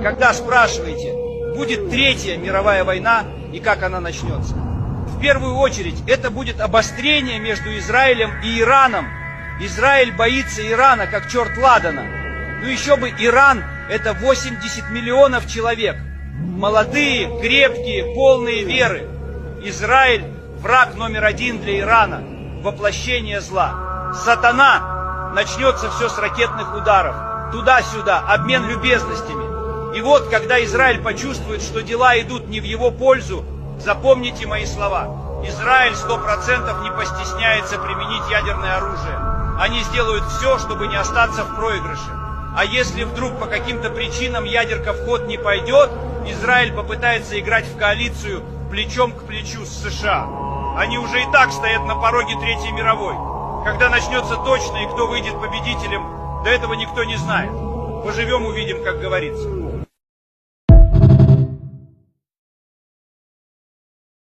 Когда спрашиваете, будет Третья мировая война и как она начнется? В первую очередь это будет обострение между Израилем и Ираном. Израиль боится Ирана, как черт ладана. Ну еще бы Иран — это 80 миллионов человек. Молодые, крепкие, полные веры. Израиль — враг номер один для Ирана. Воплощение зла. Сатана. Начнется все с ракетных ударов. Туда-сюда, обмен любезностями. И вот, когда Израиль почувствует, что дела идут не в его пользу, запомните мои слова. Израиль 100% не постесняется применить ядерное оружие. Они сделают все, чтобы не остаться в проигрыше. А если вдруг по каким-то причинам ядерка в ход не пойдет, Израиль попытается играть в коалицию плечом к плечу с США. Они уже и так стоят на пороге Третьей мировой. Когда начнется точно и кто выйдет победителем, до этого никто не знает. Поживем, увидим, как говорится.